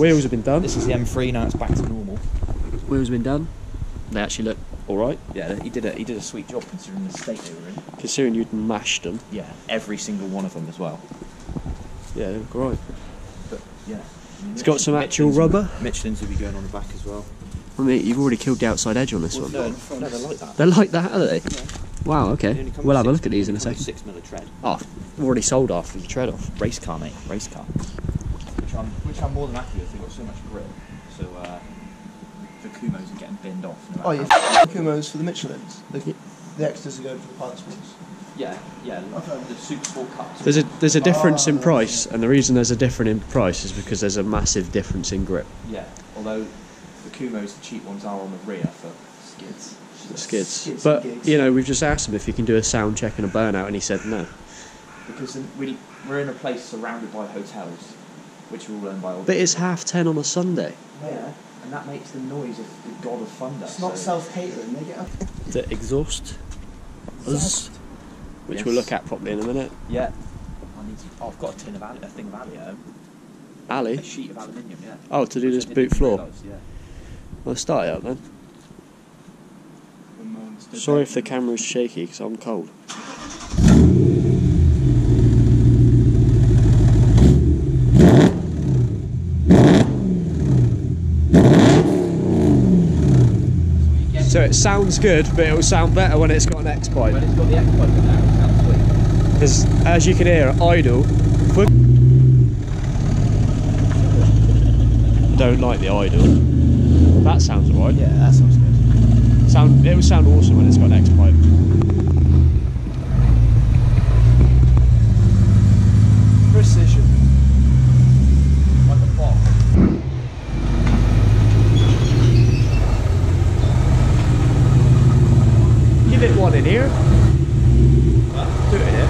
wheels have been done. This is the M3, now it's back to normal. Wheels have been done. They actually look alright. Yeah, he did a sweet job considering the state they were in. Considering you'd mashed them. Yeah, every single one of them as well. Yeah, they look alright. But yeah. It's got some actual rubber. Michelin's will be going on the back as well. I mean, you've already killed the outside edge on this one. No, they're like that. They're like that, are they? Yeah. Wow, okay. We'll have a look at these in a second. 6mm tread. Oh, I've already sold half of the tread off. Race car, mate. Race car. Which I'm more than happy with. They've got so much grip. So the Kumos are getting binned off. Oh, yeah. Kumos for the Michelins. The extras are going for the Pilot Sports. Yeah, Okay. the Super Sport cups. There's a difference in price, and the reason there's a difference in price is because there's a massive difference in grip. Yeah, although the Kumos, the cheap ones, are on the rear for skids. Skids. But, you know, we've just asked him if he can do a sound check and a burnout, and he said no. Because we're in a place surrounded by hotels, which are all owned by old But it's 10:30 on a Sunday. Yeah, and that makes the noise of the god of thunder. It's not self-catering, they get up. The exhaust, which Yes. we'll look at properly in a minute. Yeah. I've got a thing of Ali at home. Ali? A sheet of aluminium, yeah. Oh, to do Which this I didn't boot even floor. realise, yeah. Well, start it up then. Sorry if the camera's shaky, because I'm cold. So it sounds good, but it will sound better when it's got an X-pipe. When it's got the X-pipe in there, it sounds sweet. Because as you can hear, idle. I don't like the idle. That sounds alright. Yeah, that sounds good. It will sound awesome when it's got an X-pipe. Precision. Like a bomb. Give it one in here. Do it here.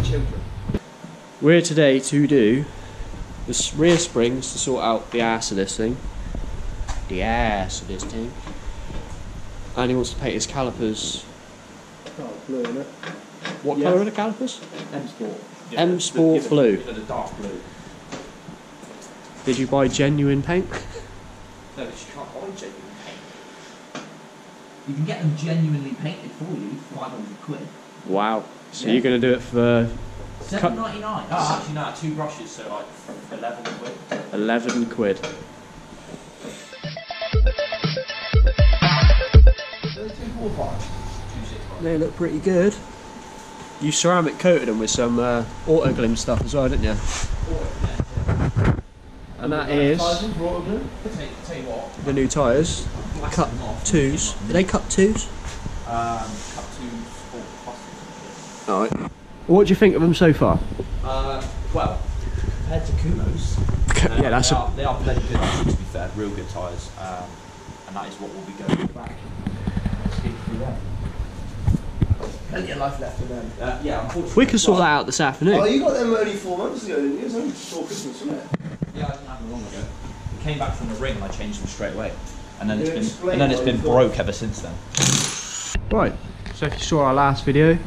Children. We're here today to do the rear springs to sort out the ass of this thing. The ass of this thing. And he wants to paint his calipers. Oh, blue, isn't it? What Yeah. colour are the calipers? M Sport. M Sport blue. The dark blue. Did you buy genuine paint? No, because you can't buy genuine paint. You can get them genuinely painted for you, £500. Wow. So Yeah. you're going to do it for £7.99. Oh, actually no, 2 brushes, so like 11 quid. 11 quid. They look pretty good. You ceramic coated them with some auto glim stuff as well, didn't you? And that is Tell you what, the new tyres. Cut twos. Are they cut twos? cut to sport plastic. Alright. What do you think of them so far? Well, compared to Kumos, Yeah, that's they are bloody good actually, to be fair, real good tyres, and that is what we'll be going back. Let's get through them. Plenty of life left in them. Yeah, unfortunately. We can sort that out this afternoon. Oh, you got them only 4 months ago, didn't you? It was only before Christmas, wasn't it? Yeah, I didn't have them long ago. We came back from the ring and I changed them straight away, and then You it's explain been why you broke ever since then. Right, so if you saw our last video,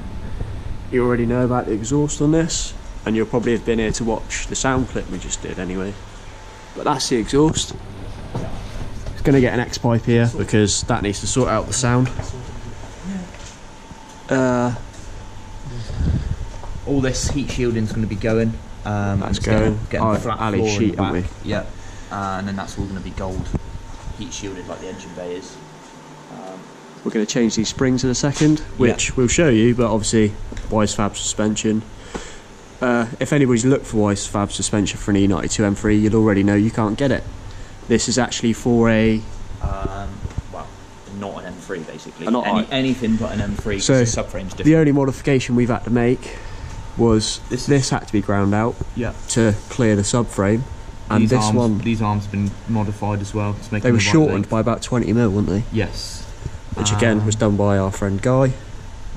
you already know about the exhaust on this, and you'll probably have been here to watch the sound clip we just did anyway. But that's the exhaust. It's going to get an X-pipe here because that needs to sort out the sound. All this heat shielding is going to be going. That's going. Getting Oh, flat Ali floor in sheet, the back. haven't we? Yeah, and then that's all going to be gold, heat shielded like the engine bay is. We're going to change these springs in a second, which we'll show you, but obviously Wisefab suspension. If anybody's looked for Wisefab suspension for an E92 M3, you'll already know you can't get it. This is actually for a... well, not an M3 basically. Not anything but an M3. So the subframe's different. the only modification we've had to make was this had to be ground out to clear the subframe, and These arms have been modified as well to make they them were the right shortened length. by about 20 mil, weren't they? Yes. Which again was done by our friend Guy,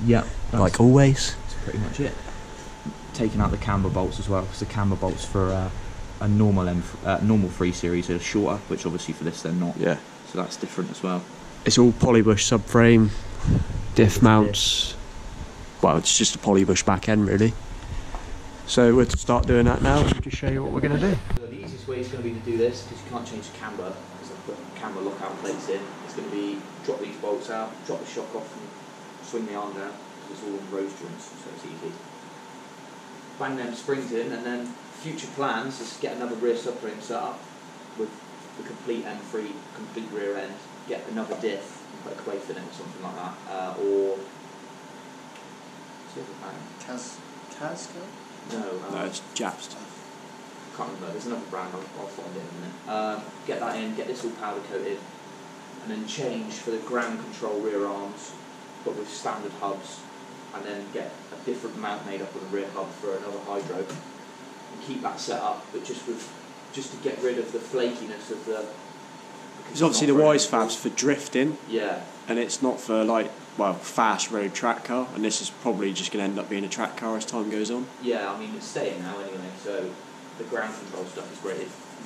Yeah. like always. That's pretty much it. Taking out the camber bolts as well, because the camber bolts for a normal 3 series are shorter, which obviously for this they're not. Yeah. So that's different as well. It's all polybush subframe, diff mounts, well, it's just a polybush back end really. So we're to start doing that now and just show you what we're going to do. So the easiest way is going to be to do this, because you can't change the camber, because I've put camber lockout plates in. It's going to be drop these bolts out, drop the shock off and swing the arm down, because it's all on rose joints, so it's easy. Bang them springs in, and then future plans is get another rear subframe set up with the complete M3, complete rear end, get another diff and put a quafe in it or something like that, or... Tasco? No, No, it's Jap stuff. Can't remember, there's another brand, I'll find it in a minute. Get that in, get this all powder coated, and then change for the ground control rear arms, but with standard hubs, and then get a different mount made up of the rear hub for another hydro, and keep that set up, but just to get rid of the flakiness of the... Because obviously the wise fab's for drifting, Yeah. and it's not for like, well, fast road track car, and this is probably just going to end up being a track car as time goes on. Yeah, I mean it's staying now anyway, so the ground control stuff is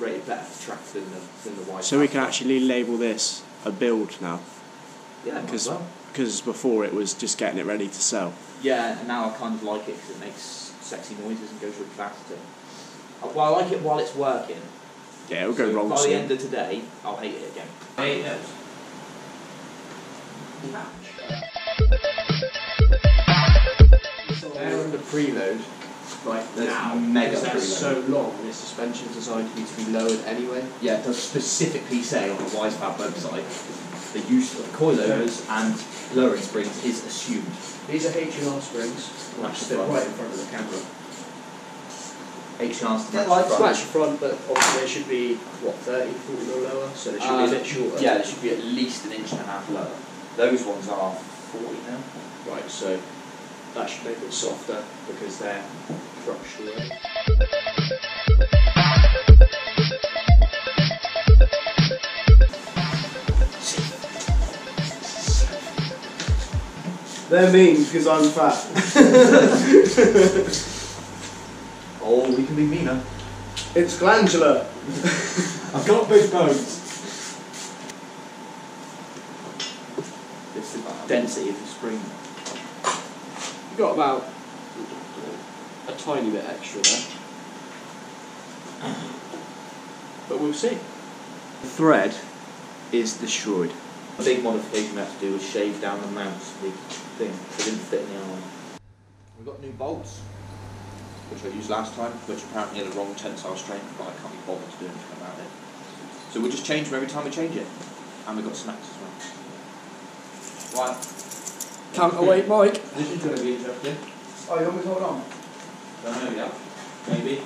rated better for track than the wide. So we can actually label this a build now, yeah, might as well. because before it was just getting it ready to sell. Yeah, and now I kind of like it because it makes sexy noises and goes really fast too. Well, I like it while it's working. Yeah, it'll go So wrong by soon. the end of today, I'll hate it again. I hate it. They're under preload right now, mega because they're preload. so long, this suspension's designed for you to be lowered anyway. Yeah, it does specifically say on the WiseFab website the use of coilovers and lowering springs is assumed. These are H&R springs, That's they're right. right in front of the camera. H&R's to They're match like the to match front. the front, but obviously they should be, what, 30, 40 mil lower, so they should be a bit shorter. Yeah, they should be at least 1.5 inches lower. Those ones are 40 now. Right, so that should make it softer because they're crushed already. They're mean because I'm fat. Oh, we can be meaner. It's glandular. I've got big bones. This is the density of the spring. You've got about a tiny bit extra there. But we'll see. The thread is destroyed. A big modification we had to do was shave down the mounts of the thing. They didn't fit in the arm. We've got new bolts, which I used last time, which apparently are the wrong tensile strength, but I can't be bothered to do anything about it. So we'll just change them every time we change it. And we've got snacks as well. Right. Counterweight, Mike. This is going to be interesting. Oh, you want me to hold on? Don't know yet. Maybe.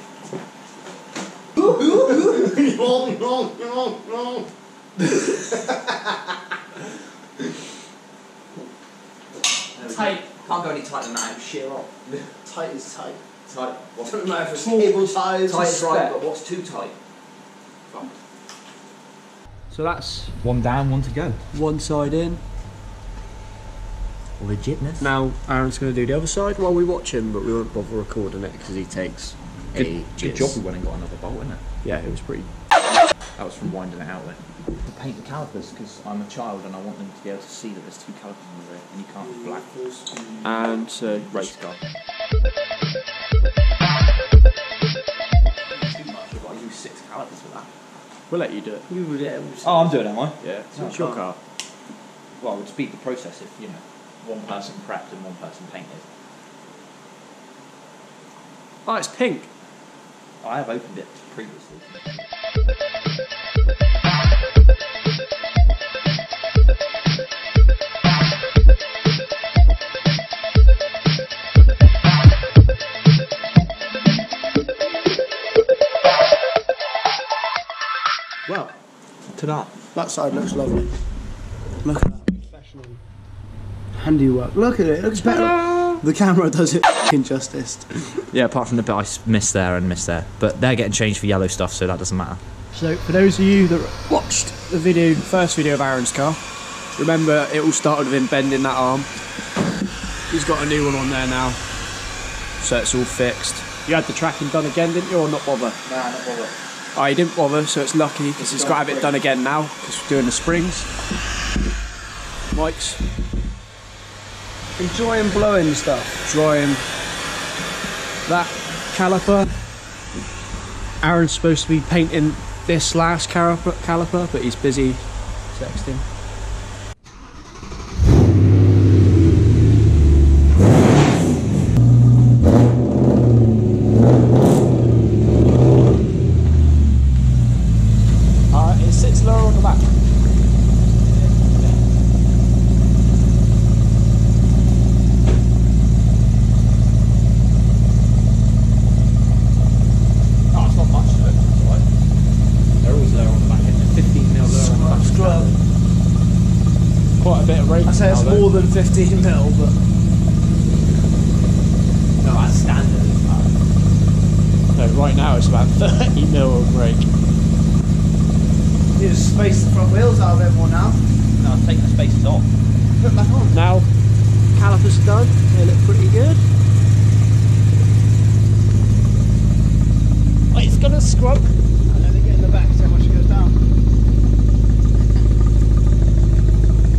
Tight. Can't go any tighter than that. Shear off. Tight is tight. Tight. What's Doesn't matter if it's cable ties. tight is right, but what's too tight? So that's One down, one to go. one side in. Legitness. Now Aaron's going to do the other side while we watch him, but we won't bother recording it because he takes Good ages. job we went and got another bolt, isn't it? Yeah, it was pretty. That was from winding it out then. To paint the calipers because I'm a child and I want them to be able to see that there's 2 calipers on the rear and you can't be black. And Race car. Too much. I've got to use 6 calipers for that. we'll let you do it. Oh, I'm doing it, am I? Yeah, it's your car. Well, it would speed the process if, you know, one person prepped and one person painted. Oh, it's pink. I have opened it previously. Well, Ta-da. that side looks lovely. Look at that professional handiwork. Look at it. It looks better. The camera does it f***ing justice. Yeah, apart from the bit I missed there and missed there. But they're getting changed for yellow stuff, so that doesn't matter. So for those of you that watched the video, first video of Aaron's car, remember it all started with him bending that arm. He's got a new one on there now, so it's all fixed. You had the tracking done again, didn't you, or not bother? Nah, not bother. Oh, he didn't bother, so it's lucky because he's got to have it done again now because we're doing the springs. Mike's Enjoying blowing stuff. drying that caliper. Aaron's supposed to be painting this last caliper, but he's busy texting. It sits lower on the back. Oh, it's not much to it. That's all right. They're always lower on the back end. They're 15 mil lower on the back. Scrub. Quite a bit of rake. I'd say it's now, though. more than 15 mil, but No, that's standard. No, right now it's about 30 mil of rake. you just space the front wheels out a bit more now. No, I've taken the spaces off. Put back on. Now calipers are done, they look pretty good. Oh, it's gonna scrub. And then they get in the back so much it goes down.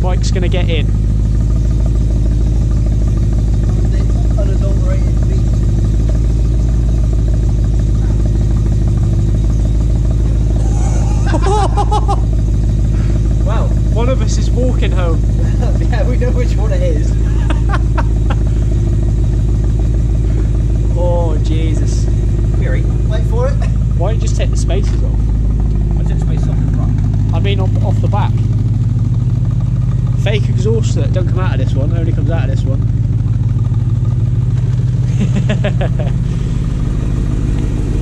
Mike's gonna get in. Unadulterated beat. Well, One of us is walking home. yeah, we know which one it is. Oh Jesus. Weary. Wait for it. Why don't you just take the spaces off? I took spaces off the front. I mean off the back. Fake exhaust that don't come out of this one, only comes out of this one.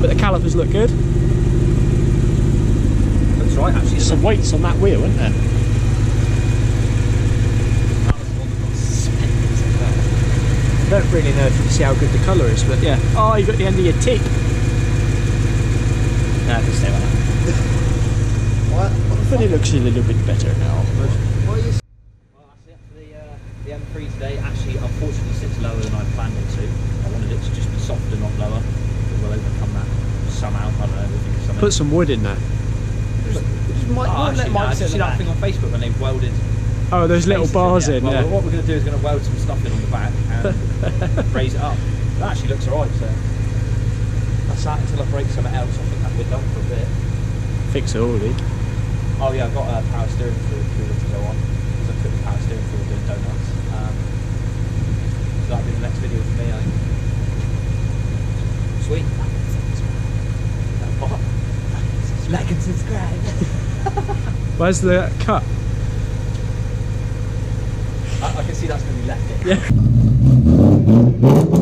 But the calipers look good. That's right, actually. There's some weights on that wheel, isn't there? That was the one that got suspended as well. I don't really know if you can see how good the colour is, but yeah. Oh, you got the end of your tick. No, I can stay like that. What? But it looks a little bit better now. What are you? Well, that's it for the M3 today. Actually, unfortunately, sits lower than I planned it to. I wanted it to just be softer, not lower. But we'll overcome that somehow. I don't know. We'll think of something. Put some wood in there. Actually, no, did you see that thing on Facebook when they've welded? Oh, those little faces bars in, Well, yeah. what we're going to do is going to weld some stuff in on the back and raise it up. It actually looks alright, so that's that until I break something else. I think that we're done for a bit. Fix it already. Oh yeah, I've got a power steering fluid cooler to go on because I took the power steering fluid doing donuts. So that'll be the next video for me, I think. Sweet. Like and subscribe. Where's the cut? I can see that's going to be left in. Yeah.